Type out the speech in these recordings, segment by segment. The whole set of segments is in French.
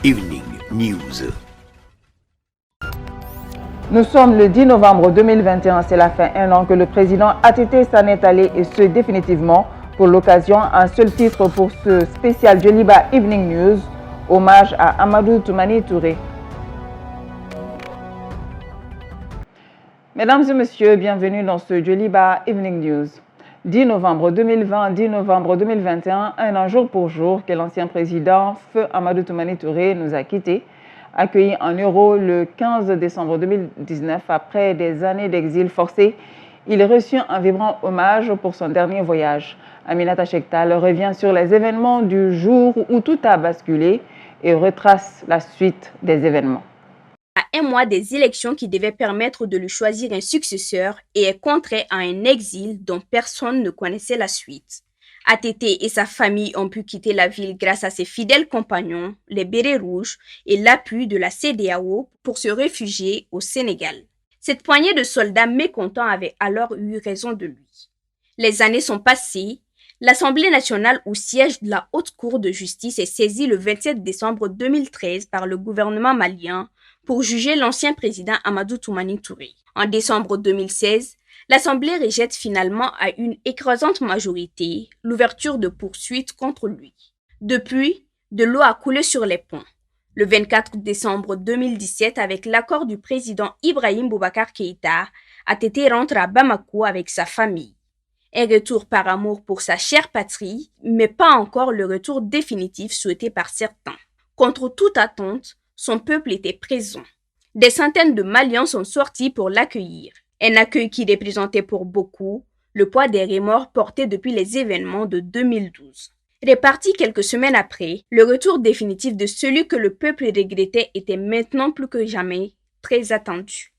Evening News. Nous sommes le 10 novembre 2021, c'est la fin un an que le président ATT s'en est allé et ce définitivement. Pour l'occasion, un seul titre pour ce spécial Djoliba Evening News, hommage à Amadou Toumani Touré. Mesdames et messieurs, bienvenue dans ce Djoliba Evening News. 10 novembre 2020, 10 novembre 2021, un an jour pour jour que l'ancien président, Feu Amadou Toumani Touré, nous a quittés. Accueilli en Euro le 15 décembre 2019, après des années d'exil forcé, il reçut un vibrant hommage pour son dernier voyage. Aminata Chektal revient sur les événements du jour où tout a basculé et retrace la suite des événements. À un mois des élections qui devaient permettre de lui choisir un successeur et est contraint à un exil dont personne ne connaissait la suite. ATT et sa famille ont pu quitter la ville grâce à ses fidèles compagnons, les bérets rouges, et l'appui de la CEDEAO pour se réfugier au Sénégal. Cette poignée de soldats mécontents avait alors eu raison de lui. Les années sont passées. L'Assemblée nationale au siège de la Haute Cour de justice est saisie le 27 décembre 2013 par le gouvernement malien pour juger l'ancien président Amadou Toumani Touré. En décembre 2016, l'Assemblée rejette finalement à une écrasante majorité l'ouverture de poursuites contre lui. Depuis, de l'eau a coulé sur les ponts. Le 24 décembre 2017, avec l'accord du président Ibrahim Boubacar Keïta, ATT rentre à Bamako avec sa famille. Un retour par amour pour sa chère patrie, mais pas encore le retour définitif souhaité par certains. Contre toute attente, son peuple était présent. Des centaines de Maliens sont sortis pour l'accueillir. Un accueil qui représentait pour beaucoup le poids des remords portés depuis les événements de 2012. Réparti quelques semaines après, le retour définitif de celui que le peuple regrettait était maintenant plus que jamais très attendu.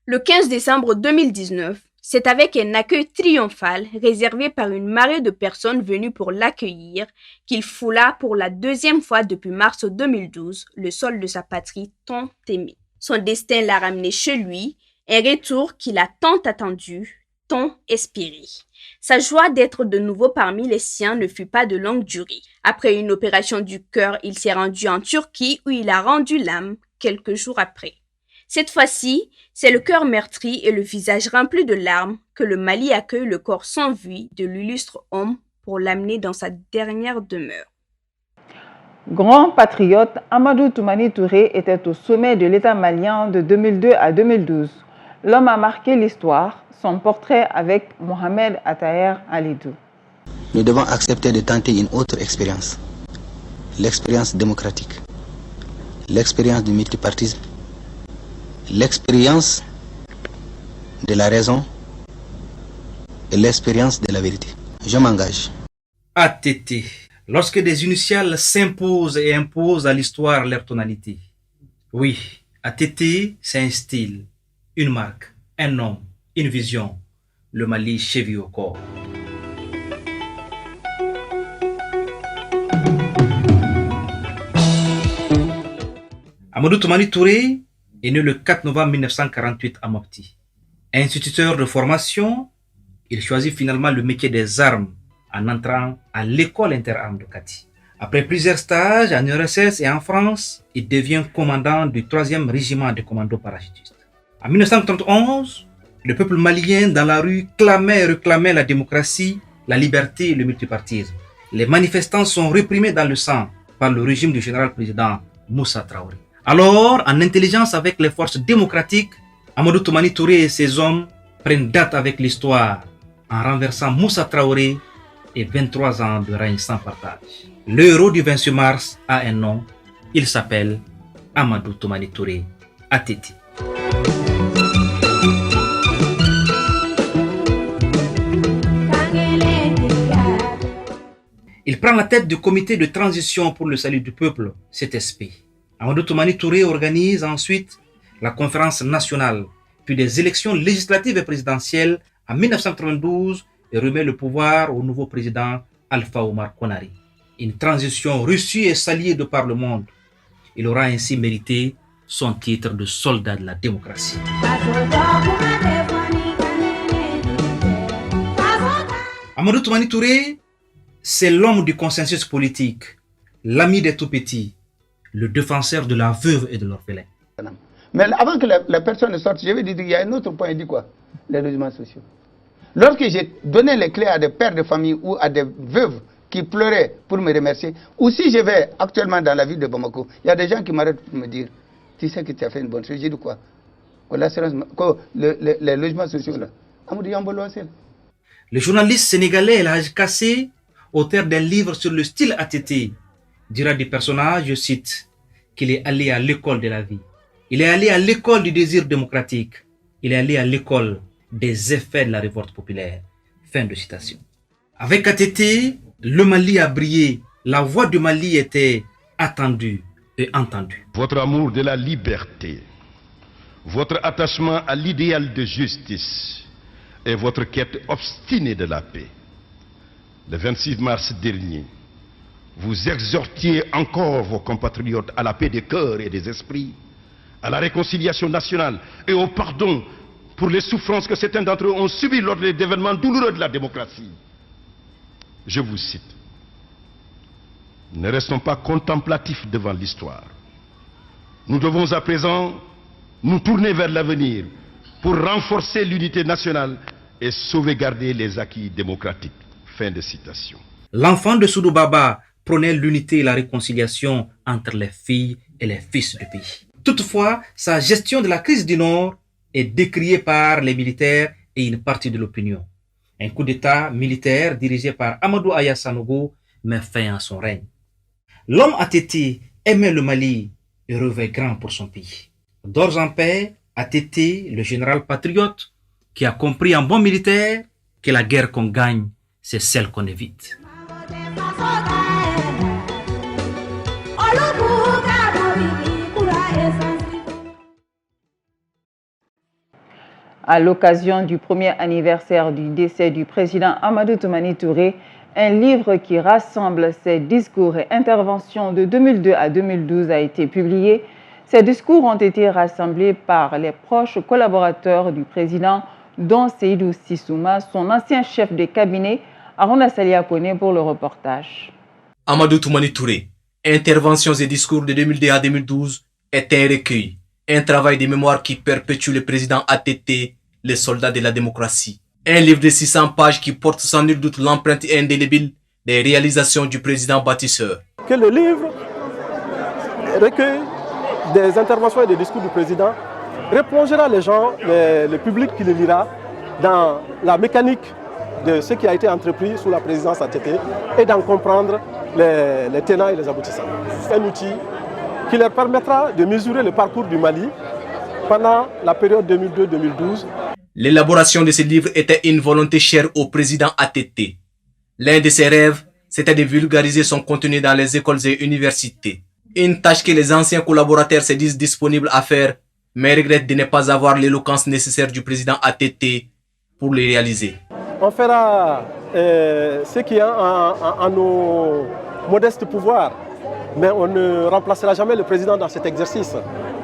Le 15 décembre 2019, c'est avec un accueil triomphal réservé par une marée de personnes venues pour l'accueillir qu'il foula pour la deuxième fois depuis mars 2012 le sol de sa patrie tant aimée. Son destin l'a ramené chez lui, un retour qu'il a tant attendu, tant espéré. Sa joie d'être de nouveau parmi les siens ne fut pas de longue durée. Après une opération du cœur, il s'est rendu en Turquie où il a rendu l'âme quelques jours après. Cette fois-ci, c'est le cœur meurtri et le visage rempli de larmes que le Mali accueille le corps sans vie de l'illustre homme pour l'amener dans sa dernière demeure. Grand patriote, Amadou Toumani Touré était au sommet de l'État malien de 2002 à 2012. L'homme a marqué l'histoire, son portrait avec Mohamed Attaher Alidou. Nous devons accepter de tenter une autre expérience, l'expérience démocratique, l'expérience du multipartisme, l'expérience de la raison et l'expérience de la vérité. Je m'engage. ATT. Lorsque des initiales s'imposent et imposent à l'histoire leur tonalité. Oui, ATT, c'est un style, une marque, un nom, une vision. Le Mali cheville au corps. Amadou Toumani Touré est né le 4 novembre 1948 à Mopti. Instituteur de formation, il choisit finalement le métier des armes en entrant à l'école interarmes de Kati. Après plusieurs stages en URSS et en France, il devient commandant du 3e régiment de commandos parachutistes. En 1931, le peuple malien dans la rue clamait et réclamait la démocratie, la liberté et le multipartisme. Les manifestants sont réprimés dans le sang par le régime du général-président Moussa Traoré. Alors, en intelligence avec les forces démocratiques, Amadou Toumani Touré et ses hommes prennent date avec l'histoire en renversant Moussa Traoré et 23 ans de règne sans partage. Le héros du 26 mars a un nom, il s'appelle Amadou Toumani Touré, ATT. Il prend la tête du comité de transition pour le salut du peuple, CTSP. Amadou Toumani Touré organise ensuite la conférence nationale, puis des élections législatives et présidentielles en 1992 et remet le pouvoir au nouveau président Alpha Omar Konaré. Une transition reçue et saluée de par le monde. Il aura ainsi mérité son titre de soldat de la démocratie. Amadou Toumani Touré, c'est l'homme du consensus politique, l'ami des tout-petits, le défenseur de la veuve et de l'orphelin. Mais avant que la personne ne sorte, je vais dire qu'il y a un autre point, il dit quoi? Les logements sociaux. Lorsque j'ai donné les clés à des pères de famille ou à des veuves qui pleuraient pour me remercier, ou si je vais actuellement dans la ville de Bamako, il y a des gens qui m'arrêtent pour me dire, tu sais que tu as fait une bonne chose. J'ai dit quoi? Les logements sociaux là. Le journaliste sénégalais El Hadj Kassé, auteur d'un livre sur le style ATT, dira du personnage, je cite, qu'il est allé à l'école de la vie. Il est allé à l'école du désir démocratique. Il est allé à l'école des effets de la révolte populaire. Fin de citation. Avec ATT, le Mali a brillé. La voix du Mali était attendue et entendue. Votre amour de la liberté, votre attachement à l'idéal de justice et votre quête obstinée de la paix. Le 26 mars dernier, vous exhortiez encore vos compatriotes à la paix des cœurs et des esprits, à la réconciliation nationale et au pardon pour les souffrances que certains d'entre eux ont subies lors des événements douloureux de la démocratie. Je vous cite. Ne restons pas contemplatifs devant l'histoire. Nous devons à présent nous tourner vers l'avenir pour renforcer l'unité nationale et sauvegarder les acquis démocratiques. Fin de citation. L'enfant de Soudou Baba prônait l'unité et la réconciliation entre les filles et les fils du pays. Toutefois, sa gestion de la crise du Nord est décriée par les militaires et une partie de l'opinion. Un coup d'État militaire dirigé par Amadou Aya Sanogo met fin à son règne. L'homme ATT aimait le Mali et rêvait grand pour son pays. D'ores en paix, ATT, le général patriote, qui a compris en bon militaire que la guerre qu'on gagne, c'est celle qu'on évite. À l'occasion du premier anniversaire du décès du président Amadou Toumani Touré, un livre qui rassemble ses discours et interventions de 2002 à 2012 a été publié. Ces discours ont été rassemblés par les proches collaborateurs du président, dont Seydou Sissouma, son ancien chef de cabinet, Arona Salia Kone pour le reportage. Amadou Toumani Touré, interventions et discours de 2002 à 2012 est un recueil, un travail de mémoire qui perpétue le président ATT, les soldats de la démocratie. Un livre de 600 pages qui porte sans nul doute l'empreinte indélébile des réalisations du président bâtisseur. Que le livre recueille des interventions et des discours du président, replongera les gens, le public qui le lira, dans la mécanique de ce qui a été entrepris sous la présidence ATT et d'en comprendre les tenants et les aboutissants. C'est un outil qui leur permettra de mesurer le parcours du Mali pendant la période 2002-2012. L'élaboration de ce livre était une volonté chère au président ATT. L'un de ses rêves, c'était de vulgariser son contenu dans les écoles et universités. Une tâche que les anciens collaborateurs se disent disponibles à faire, mais regrettent de ne pas avoir l'éloquence nécessaire du président ATT pour le réaliser. On fera ce qui est en nos modestes pouvoirs, mais on ne remplacera jamais le président dans cet exercice,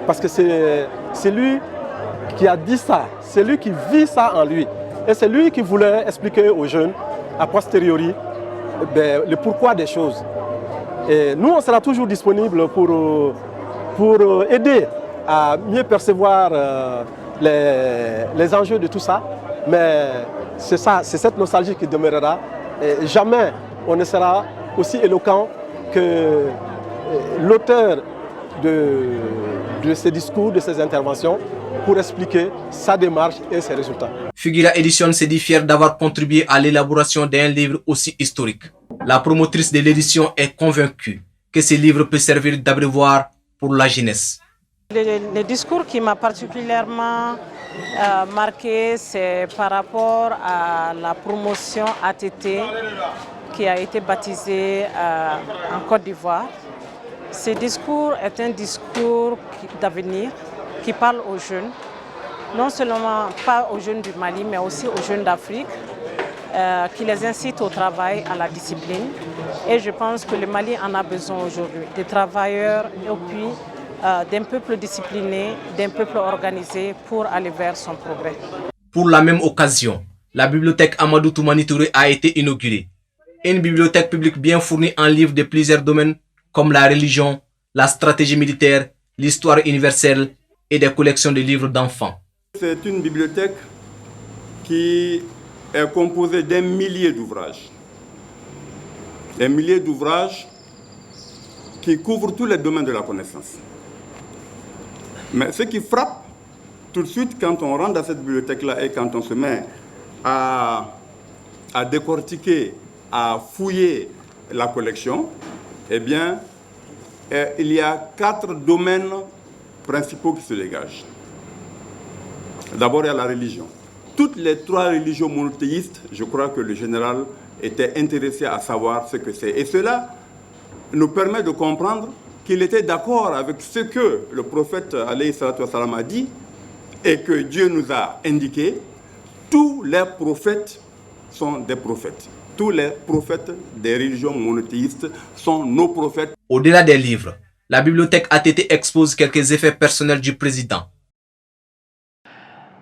parce que c'est lui qui a dit ça, c'est lui qui vit ça en lui. Et c'est lui qui voulait expliquer aux jeunes, a posteriori, le pourquoi des choses. Et nous, on sera toujours disponible pour aider à mieux percevoir les enjeux de tout ça. Mais c'est ça, c'est cette nostalgie qui demeurera. Et jamais on ne sera aussi éloquent que l'auteur de ces discours, de ces interventions, pour expliquer sa démarche et ses résultats. Fugila Edition se dit fière d'avoir contribué à l'élaboration d'un livre aussi historique. La promotrice de l'édition est convaincue que ce livre peut servir d'abreuvoir pour la jeunesse. Le discours qui m'a particulièrement marqué, c'est par rapport à la promotion ATT qui a été baptisée en Côte d'Ivoire. Ce discours est un discours d'avenir qui parle aux jeunes, non seulement pas aux jeunes du Mali, mais aussi aux jeunes d'Afrique, qui les incite au travail, à la discipline. Et je pense que le Mali en a besoin aujourd'hui, des travailleurs et puis d'un peuple discipliné, d'un peuple organisé pour aller vers son progrès. Pour la même occasion, la bibliothèque Amadou Toumani Touré a été inaugurée. Une bibliothèque publique bien fournie en livres de plusieurs domaines comme la religion, la stratégie militaire, l'histoire universelle et des collections de livres d'enfants. C'est une bibliothèque qui est composée d'un millier d'ouvrages. Des milliers d'ouvrages qui couvrent tous les domaines de la connaissance. Mais ce qui frappe tout de suite quand on rentre dans cette bibliothèque-là et quand on se met à décortiquer, à fouiller la collection, eh bien, il y a 4 domaines principaux qui se dégagent. D'abord, il y a la religion. Toutes les 3 religions monothéistes, je crois que le général était intéressé à savoir ce que c'est. Et cela nous permet de comprendre qu'il était d'accord avec ce que le prophète alayhi salatu wassalam a dit et que Dieu nous a indiqué. Tous les prophètes sont des prophètes. Tous les prophètes des religions monothéistes sont nos prophètes. Au-delà des livres, la bibliothèque ATT expose quelques effets personnels du président.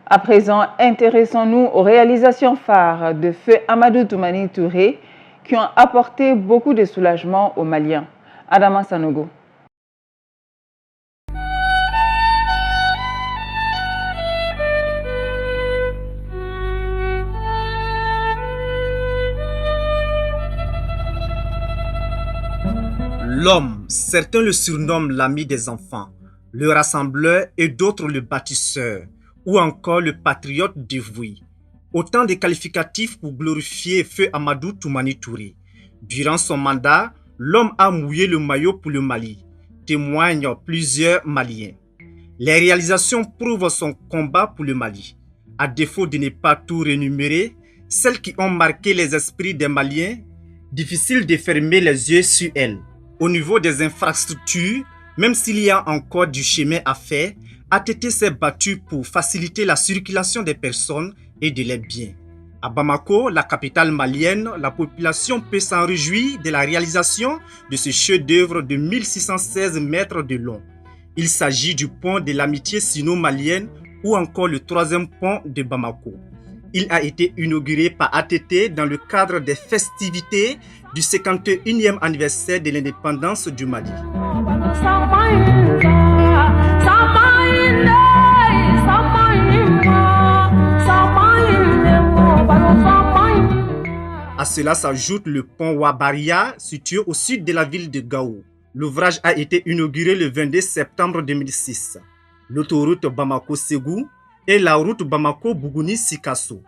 À présent, intéressons-nous aux réalisations phares de Feu Amadou Toumani Touré qui ont apporté beaucoup de soulagement aux Maliens. Adama Sanogo. L'homme, certains le surnomment l'ami des enfants, le rassembleur et d'autres le bâtisseur, ou encore le patriote dévoué. Autant de qualificatifs pour glorifier Feu Amadou Toumani Touré. Durant son mandat, l'homme a mouillé le maillot pour le Mali, témoignent plusieurs Maliens. Les réalisations prouvent son combat pour le Mali. À défaut de ne pas tout rémunérer, celles qui ont marqué les esprits des Maliens, difficile de fermer les yeux sur elles. Au niveau des infrastructures, même s'il y a encore du chemin à faire, ATT s'est battu pour faciliter la circulation des personnes et de leurs biens. À Bamako, la capitale malienne, la population peut s'en réjouir de la réalisation de ce chef-d'œuvre de 1616 mètres de long. Il s'agit du pont de l'amitié sino-malienne ou encore le 3e pont de Bamako. Il a été inauguré par ATT dans le cadre des festivités du 51e anniversaire de l'indépendance du Mali. À cela s'ajoute le pont Wabaria, situé au sud de la ville de Gao. L'ouvrage a été inauguré le 22 septembre 2006. L'autoroute Bamako-Ségou et la route Bamako-Bougouni-Sikasso.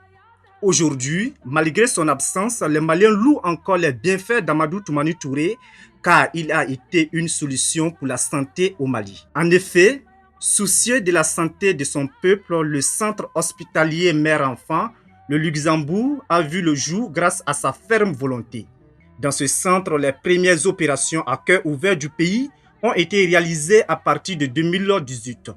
Aujourd'hui, malgré son absence, les Maliens louent encore les bienfaits d'Amadou Toumani Touré car il a été une solution pour la santé au Mali. En effet, soucieux de la santé de son peuple, le centre hospitalier mère-enfant, le Luxembourg, a vu le jour grâce à sa ferme volonté. Dans ce centre, les premières opérations à cœur ouvert du pays ont été réalisées à partir de 2018.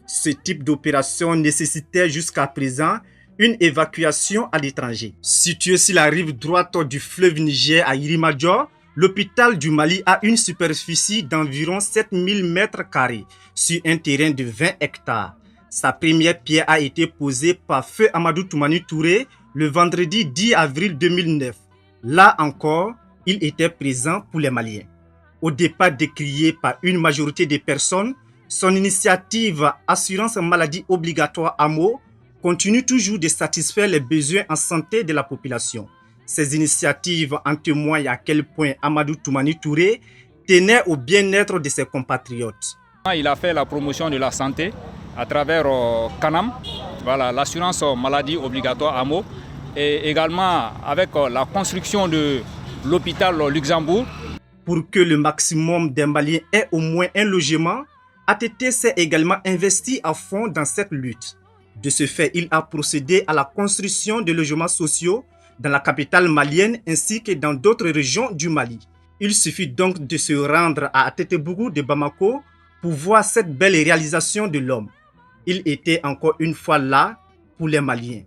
Ce type d'opération nécessitait jusqu'à présent une évacuation à l'étranger. Situé sur la rive droite du fleuve Niger à Irimadjo, l'hôpital du Mali a une superficie d'environ 7000 m² sur un terrain de 20 hectares. Sa première pierre a été posée par Feu Amadou Toumani Touré le vendredi 10 avril 2009. Là encore, il était présent pour les Maliens. Au départ décrié par une majorité des personnes, son initiative Assurance Maladie Obligatoire AMO continue toujours de satisfaire les besoins en santé de la population. Ces initiatives en témoignent à quel point Amadou Toumani Touré tenait au bien-être de ses compatriotes. Il a fait la promotion de la santé à travers CANAM, voilà, l'assurance maladie obligatoire AMO, et également avec la construction de l'hôpital Luxembourg. Pour que le maximum des Maliens aient au moins un logement, ATT s'est également investi à fond dans cette lutte. De ce fait, il a procédé à la construction de logements sociaux dans la capitale malienne ainsi que dans d'autres régions du Mali. Il suffit donc de se rendre à Atétebougou de Bamako pour voir cette belle réalisation de l'homme. Il était encore une fois là pour les Maliens.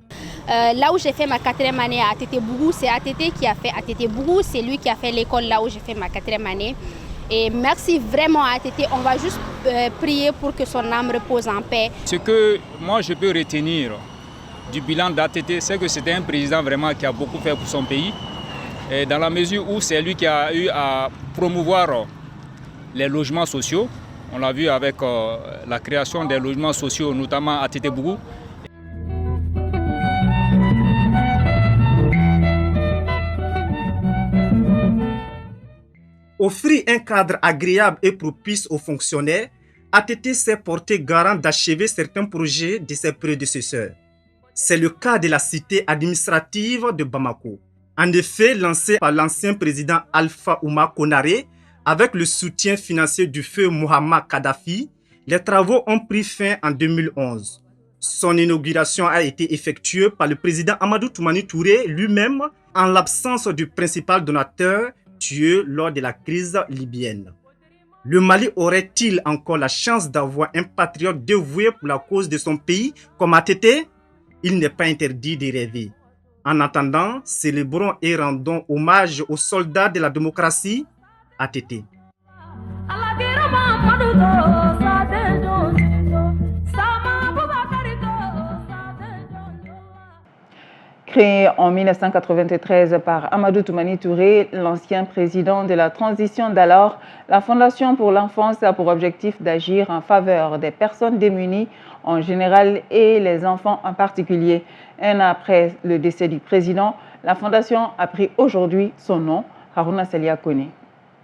Là où j'ai fait ma 4e année à Atétebougou, c'est ATT qui a fait Atétebougou, c'est lui qui a fait l'école là où j'ai fait ma 4e année. Et merci vraiment à ATT, on va juste prier pour que son âme repose en paix. Ce que moi je peux retenir du bilan d'ATT, c'est que c'était un président vraiment qui a beaucoup fait pour son pays. Et dans la mesure où c'est lui qui a eu à promouvoir les logements sociaux. On l'a vu avec la création des logements sociaux, notamment à Tétébougou. Offrir un cadre agréable et propice aux fonctionnaires, ATT s'est porté garant d'achever certains projets de ses prédécesseurs. C'est le cas de la cité administrative de Bamako. En effet, lancé par l'ancien président Alpha Ouma Konaré, avec le soutien financier du feu Mohamed Kadhafi, les travaux ont pris fin en 2011. Son inauguration a été effectuée par le président Amadou Toumani Touré lui-même en l'absence du principal donateur tué lors de la crise libyenne. Le Mali aurait-il encore la chance d'avoir un patriote dévoué pour la cause de son pays comme ATT? Il n'est pas interdit de rêver. En attendant, célébrons et rendons hommage aux soldats de la démocratie, ATT. Créé en 1993 par Amadou Toumani Touré, l'ancien président de la transition d'alors, la Fondation pour l'enfance a pour objectif d'agir en faveur des personnes démunies en général et les enfants en particulier. Un an après le décès du président, la Fondation a pris aujourd'hui son nom, Harouna Selia Kone.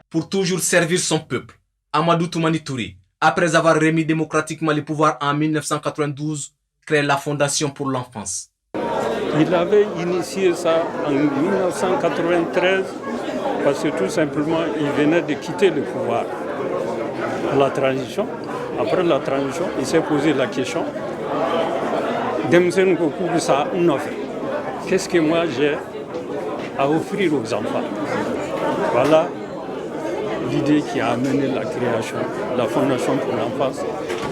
Pour toujours servir son peuple, Amadou Toumani Touré, après avoir remis démocratiquement le pouvoir en 1992, crée la Fondation pour l'enfance. Il avait initié ça en 1993 parce que tout simplement il venait de quitter le pouvoir. La transition, après la transition, il s'est posé la question qu'est-ce que moi j'ai à offrir aux enfants? Voilà l'idée qui a amené la création de la Fondation pour l'enfance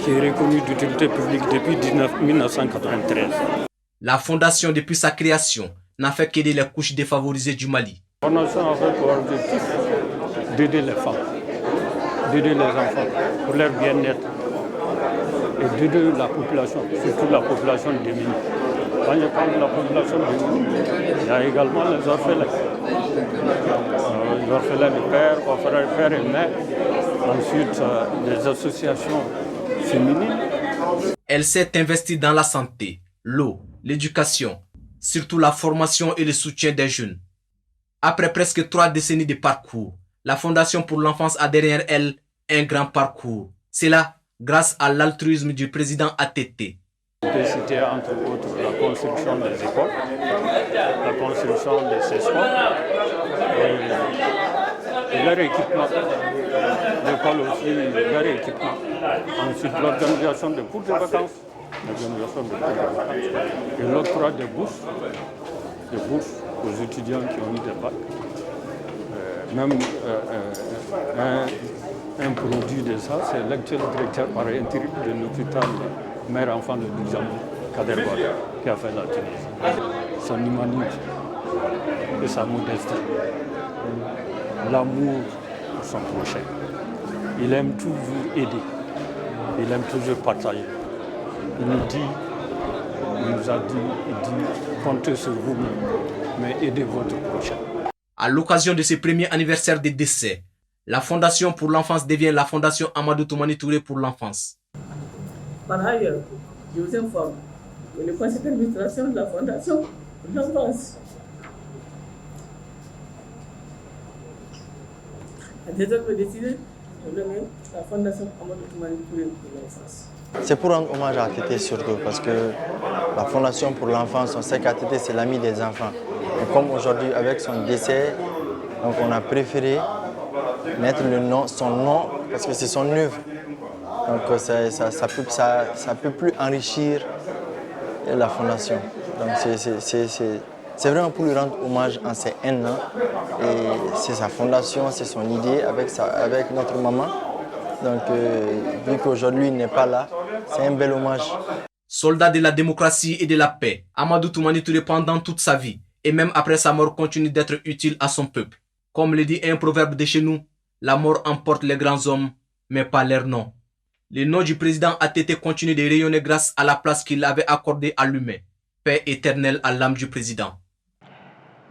qui est reconnue d'utilité publique depuis 1993. La Fondation, depuis sa création, n'a fait qu'aider les couches défavorisées du Mali. La Fondation a fait pour objectif d'aider les femmes, d'aider les enfants pour leur bien-être et d'aider la population, surtout la population démunie. Quand je parle de la population démunie, il y a également les orphelins. Les orphelins de père et mère, ensuite des associations féminines. Elle s'est investie dans la santé, l'eau, l'éducation, surtout la formation et le soutien des jeunes. Après presque 3 décennies de parcours, la Fondation pour l'enfance a derrière elle un grand parcours. C'est là grâce à l'altruisme du président ATT. On peut citer entre autres la construction des écoles, la construction des CESCO et leur équipement. L'école aussi, leur équipement. Ensuite, l'organisation de cours de vacances. Et l'octroi des bourses aux étudiants qui ont eu des bacs. Même un produit de ça, c'est l'actuel directeur par intérim de l'hôpital mère-enfant de Luxembourg, Kader Bouaga, qui a fait la Tunisie. Son humanité et sa modestie, l'amour pour son prochain. Il aime toujours aider, il aime toujours partager. Il nous a dit, comptez sur vous-même, mais aidez votre prochain. À l'occasion de ce premier anniversaire de décès, la Fondation pour l'enfance devient la Fondation Amadou Toumani Touré pour l'enfance. Par ailleurs, je vous informe que le conseil d'administration de la Fondation pour l'enfance a désormais décidé de nommer la Fondation Amadou Toumani Touré pour l'enfance. C'est pour rendre hommage à ATT surtout, parce que la Fondation pour l'enfance, on sait qu'ATT c'est l'ami des enfants. Et comme aujourd'hui, avec son décès, donc on a préféré mettre son nom, parce que c'est son œuvre. Donc ça peut plus enrichir la Fondation. Donc c'est vraiment pour lui rendre hommage en ces 1 an. Et c'est sa fondation, c'est son idée avec notre maman. Donc, vu qu'aujourd'hui il n'est pas là, c'est un bel hommage. Soldat de la démocratie et de la paix, Amadou Toumani Touré pendant toute sa vie, et même après sa mort, continue d'être utile à son peuple. Comme le dit un proverbe de chez nous, la mort emporte les grands hommes, mais pas leur nom. Le nom du président ATT continue de rayonner grâce à la place qu'il avait accordée à l'humain. Paix éternelle à l'âme du président.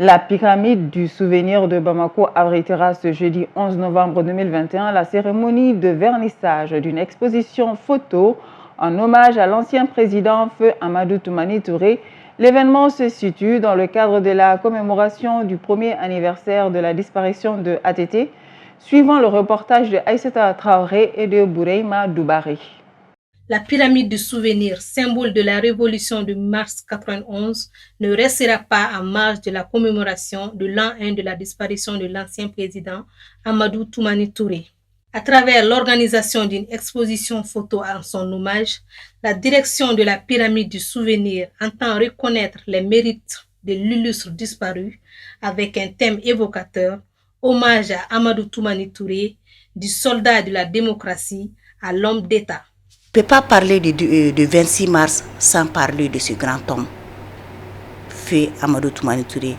La pyramide du souvenir de Bamako abritera ce jeudi 11 novembre 2021 la cérémonie de vernissage d'une exposition photo en hommage à l'ancien président Feu Amadou Toumani Touré. L'événement se situe dans le cadre de la commémoration du premier anniversaire de la disparition de ATT, suivant le reportage de Aïssata Traoré et de Boureima Doubari. La pyramide du souvenir, symbole de la révolution de mars 91, ne restera pas en marge de la commémoration de l'an 1 de la disparition de l'ancien président Amadou Toumani Touré. À travers l'organisation d'une exposition photo en son hommage, la direction de la pyramide du souvenir entend reconnaître les mérites de l'illustre disparu avec un thème évocateur, hommage à Amadou Toumani Touré, du soldat de la démocratie à l'homme d'État. On ne peut pas parler de 26 mars sans parler de ce grand homme, Feu Amadou Toumani Touré,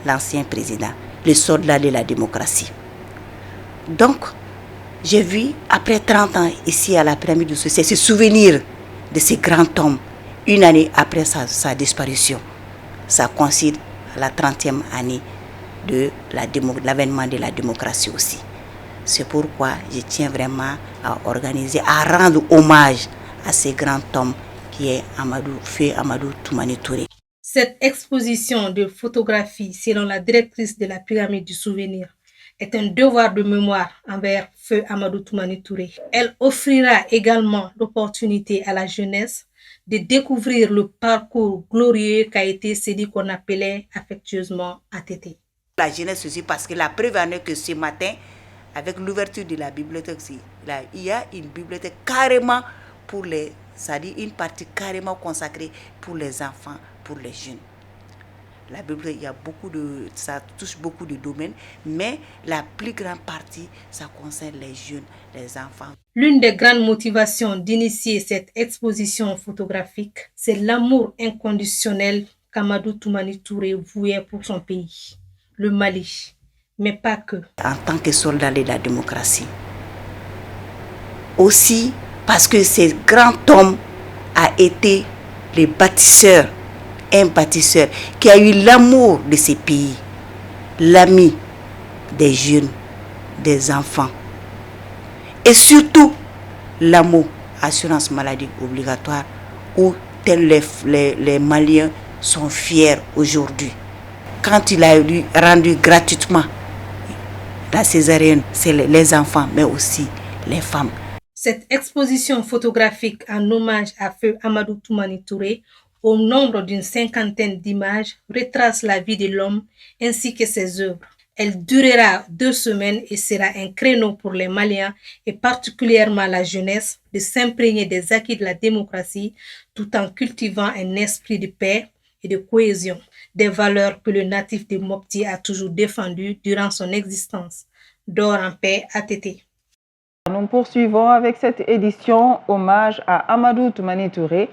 l'ancien président, le soldat de la démocratie. Donc, j'ai vu, après 30 ans ici à la pyramide du souvenir, se souvenir de ce grand homme, une année après sa disparition. Ça coïncide à la 30e année de l'avènement de la démocratie aussi. C'est pourquoi je tiens vraiment à organiser, à rendre hommage à ce grand homme qui est Feu Amadou Toumani Touré. Cette exposition de photographie, selon la directrice de la pyramide du souvenir, est un devoir de mémoire envers Feu Amadou Toumani Touré. Elle offrira également l'opportunité à la jeunesse de découvrir le parcours glorieux qu'a été celui qu'on appelait affectueusement ATT. La jeunesse aussi, parce que la preuve en est que ce matin, avec l'ouverture de la bibliothèque, il y a une bibliothèque carrément pour c'est-à-dire une partie carrément consacrée pour les enfants, pour les jeunes. La bibliothèque, ça touche beaucoup de domaines, mais la plus grande partie, ça concerne les jeunes, les enfants. L'une des grandes motivations d'initier cette exposition photographique, c'est l'amour inconditionnel qu'Amadou Toumani Touré vouait pour son pays, le Mali. Mais pas que. En tant que soldat de la démocratie. Aussi parce que ce grand homme a été le bâtisseur, un bâtisseur qui a eu l'amour de ce pays, l'ami des jeunes, des enfants. Et surtout, l'amour, assurance maladie obligatoire, où les Maliens sont fiers aujourd'hui. Quand il a rendu gratuitement la césarienne, c'est les enfants, mais aussi les femmes. Cette exposition photographique en hommage à Feu Amadou Toumani Touré, au nombre d'une 50aine d'images, retrace la vie de l'homme ainsi que ses œuvres. Elle durera 2 semaines et sera un créneau pour les Maliens et particulièrement la jeunesse de s'imprégner des acquis de la démocratie tout en cultivant un esprit de paix et de cohésion, des valeurs que le natif de Mopti a toujours défendues durant son existence. Dors en paix, ATT. Nous poursuivons avec cette édition hommage à Amadou Toumani Touré,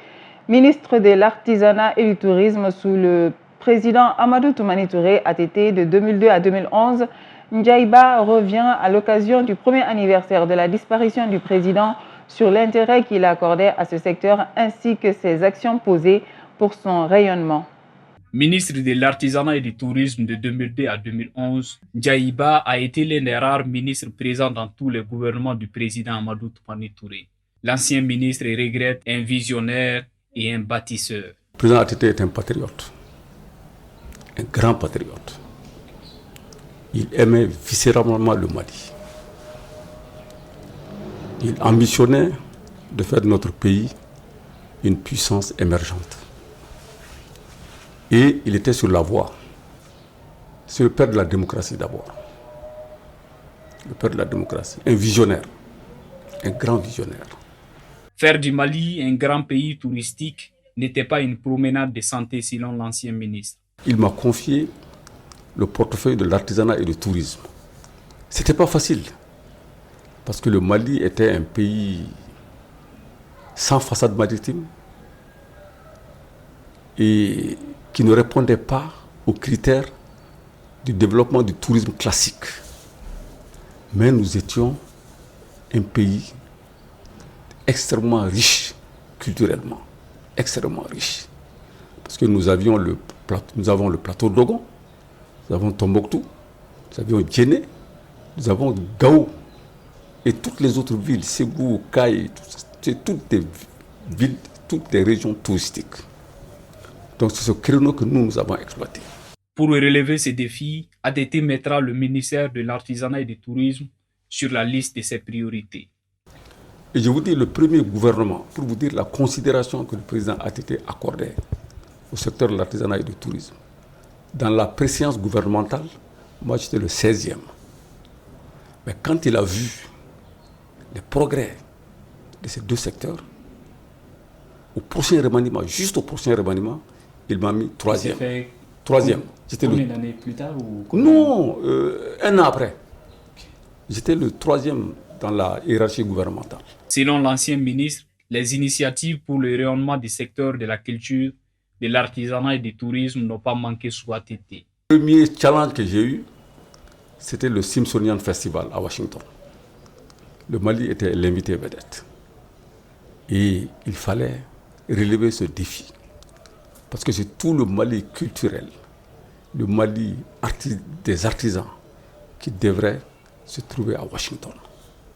ministre de l'Artisanat et du Tourisme sous le président Amadou Toumani Touré, ATT de 2002 à 2011. Ndjaïba revient à l'occasion du premier anniversaire de la disparition du président sur l'intérêt qu'il accordait à ce secteur ainsi que ses actions posées pour son rayonnement. Ministre de l'Artisanat et du Tourisme de 2002 à 2011, Ndjaïba a été l'un des rares ministres présents dans tous les gouvernements du président Amadou Toumani Touré. L'ancien ministre regrette un visionnaire et un bâtisseur. Le président ATT est un patriote, un grand patriote. Il aimait viscéralement le Mali. Il ambitionnait de faire de notre pays une puissance émergente. Et il était sur la voie. C'est le père de la démocratie d'abord. Le père de la démocratie, un visionnaire, un grand visionnaire. Faire du Mali un grand pays touristique n'était pas une promenade de santé selon l'ancien ministre. Il m'a confié le portefeuille de l'artisanat et du tourisme. C'était pas facile, parce que le Mali était un pays sans façade maritime et qui ne répondait pas aux critères du développement du tourisme classique. Mais nous étions un pays extrêmement riche culturellement, extrêmement riche. Parce que nous avons le plateau d'Ogon, nous avons Tombouctou, nous avions Djenné, nous avons Gao et toutes les autres villes, Ségou, Kaye, c'est toutes des villes, toutes des régions touristiques. Donc c'est ce créneau que nous avons exploité. Pour relever ces défis, ATT mettra le ministère de l'Artisanat et du Tourisme sur la liste de ses priorités. Et je vous dis, le premier gouvernement, pour vous dire la considération que le président ATT accordait au secteur de l'artisanat et du tourisme, dans la préséance gouvernementale, moi j'étais le 16e. Mais quand il a vu les progrès de ces deux secteurs, au prochain remaniement, juste au prochain remaniement, il m'a mis 3e. 3e. Combien d'années plus tard ou Non, un an après. J'étais le 3e dans la hiérarchie gouvernementale. Selon l'ancien ministre, les initiatives pour le rayonnement du secteur de la culture, de l'artisanat et du tourisme n'ont pas manqué sous ATT. Le premier challenge que j'ai eu, c'était le Smithsonian Festival à Washington. Le Mali était l'invité vedette. Et il fallait relever ce défi. Parce que c'est tout le Mali culturel, le Mali des artisans qui devrait se trouver à Washington.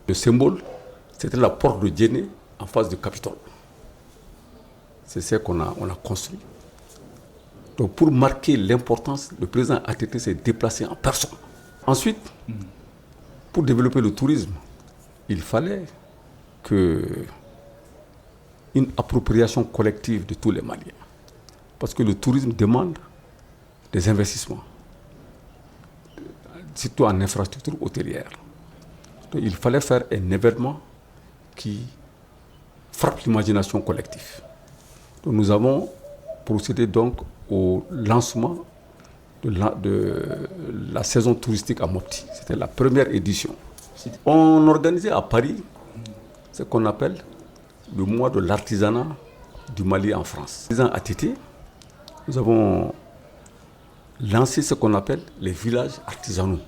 Le symbole, c'était la porte de Djenné en face du Capitole. C'est ce qu'on a construit. Donc pour marquer l'importance, le président ATT s'est déplacé en personne. Ensuite, pour développer le tourisme, il fallait une appropriation collective de tous les Maliens. Parce que le tourisme demande des investissements, surtout en infrastructure hôtelière. Donc, il fallait faire un événement qui frappe l'imagination collective. Donc, nous avons procédé donc au lancement de la saison touristique à Mopti. C'était la première édition. On organisait à Paris ce qu'on appelle le mois de l'artisanat du Mali en France. En ATT, nous avons lancé ce qu'on appelle les villages artisanaux.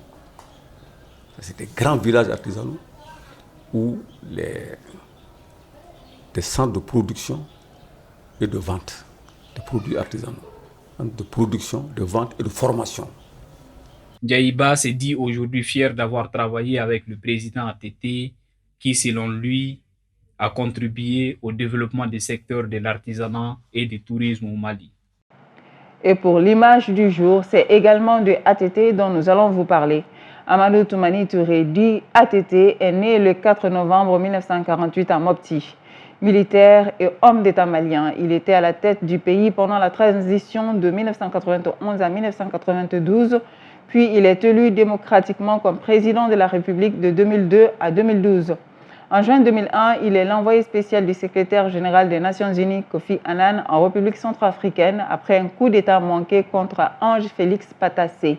C'est des grands villages artisanaux où des centres de production et de vente de produits artisanaux, de production, de vente et de formation. Djaïba s'est dit aujourd'hui fier d'avoir travaillé avec le président ATT qui, selon lui, a contribué au développement des secteurs de l'artisanat et du tourisme au Mali. Et pour l'image du jour, c'est également de ATT dont nous allons vous parler. Amadou Toumani Touré, dit ATT, est né le 4 novembre 1948 à Mopti. Militaire et homme d'État malien, il était à la tête du pays pendant la transition de 1991 à 1992, puis il est élu démocratiquement comme président de la République de 2002 à 2012. En juin 2001, il est l'envoyé spécial du secrétaire général des Nations Unies, Kofi Annan, en République centrafricaine après un coup d'État manqué contre Ange Félix Patassé.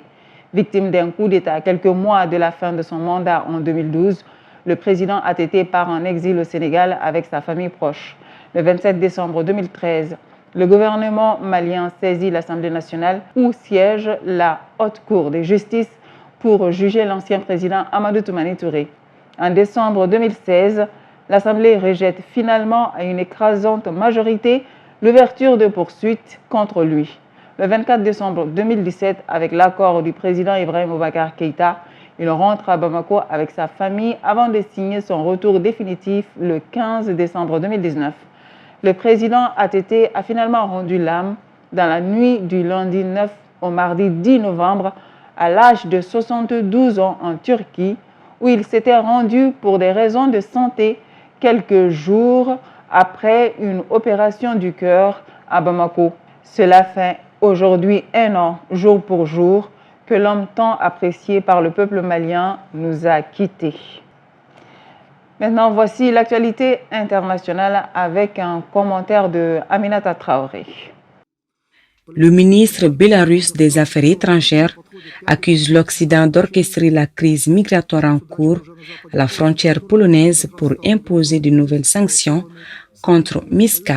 Victime d'un coup d'État quelques mois de la fin de son mandat en 2012, le président ATT part en exil au Sénégal avec sa famille proche. Le 27 décembre 2013, le gouvernement malien saisit l'Assemblée nationale où siège la Haute Cour de justice pour juger l'ancien président Amadou Toumani Touré. En décembre 2016, l'Assemblée rejette finalement à une écrasante majorité l'ouverture de poursuites contre lui. Le 24 décembre 2017, avec l'accord du président Ibrahim Boubacar Keïta, il rentre à Bamako avec sa famille avant de signer son retour définitif le 15 décembre 2019. Le président ATT a finalement rendu l'âme dans la nuit du lundi 9 au mardi 10 novembre à l'âge de 72 ans en Turquie, où il s'était rendu pour des raisons de santé quelques jours après une opération du cœur à Bamako. Cela fait aujourd'hui 1 an, jour pour jour, que l'homme tant apprécié par le peuple malien nous a quittés. Maintenant, voici l'actualité internationale avec un commentaire de Aminata Traoré. Le ministre bélarusse des Affaires étrangères accuse l'Occident d'orchestrer la crise migratoire en cours à la frontière polonaise pour imposer de nouvelles sanctions contre Minsk.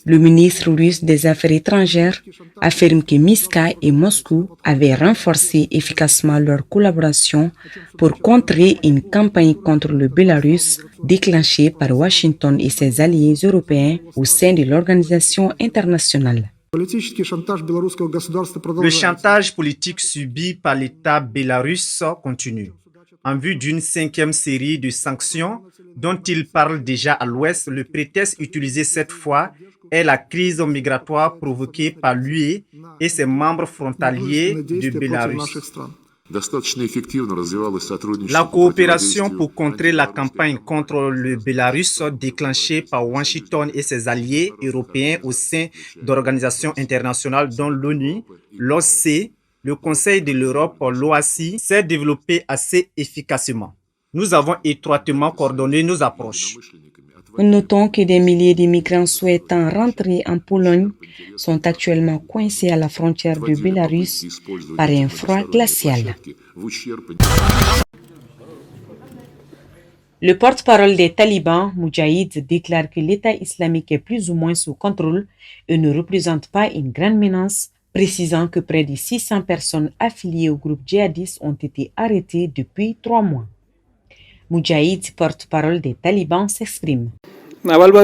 Le ministre russe des Affaires étrangères affirme que Minsk et Moscou avaient renforcé efficacement leur collaboration pour contrer une campagne contre le Bélarus déclenchée par Washington et ses alliés européens au sein de l'organisation internationale. Le chantage politique subi par l'État bélarusse continue. En vue d'une 5e série de sanctions dont il parle déjà à l'Ouest, le prétexte utilisé cette fois est la crise migratoire provoquée par l'UE et ses membres frontaliers de Bélarus. La coopération pour contrer la campagne contre le Bélarus déclenchée par Washington et ses alliés européens au sein d'organisations internationales dont l'ONU, l'OSCE, le Conseil de l'Europe, l'OACI, s'est développée assez efficacement. Nous avons étroitement coordonné nos approches. Notons que des milliers d'immigrants souhaitant rentrer en Pologne sont actuellement coincés à la frontière de Bélarus par un froid glacial. Le porte-parole des talibans, Moudjahid, déclare que l'État islamique est plus ou moins sous contrôle et ne représente pas une grande menace, précisant que près de 600 personnes affiliées au groupe djihadiste ont été arrêtées depuis 3 mois. Moudjahid, porte-parole des talibans, s'exprime. Nous avons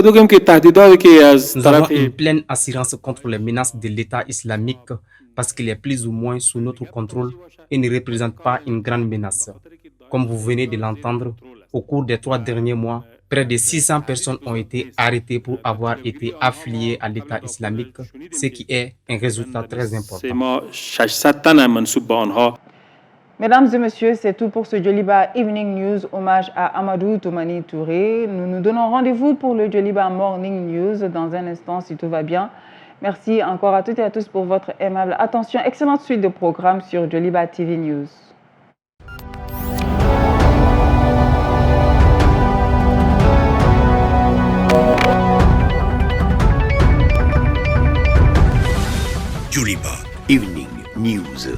une pleine assurance contre les menaces de l'État islamique parce qu'il est plus ou moins sous notre contrôle et ne représente pas une grande menace. Comme vous venez de l'entendre, au cours des 3 derniers mois, près de 600 personnes ont été arrêtées pour avoir été affiliées à l'État islamique, ce qui est un résultat très important. Mesdames et messieurs, c'est tout pour ce Djoliba Evening News, hommage à Amadou Toumani Touré. Nous nous donnons rendez-vous pour le Djoliba Morning News dans un instant si tout va bien. Merci encore à toutes et à tous pour votre aimable attention. Excellente suite de programmes sur Djoliba TV News. Djoliba Evening News.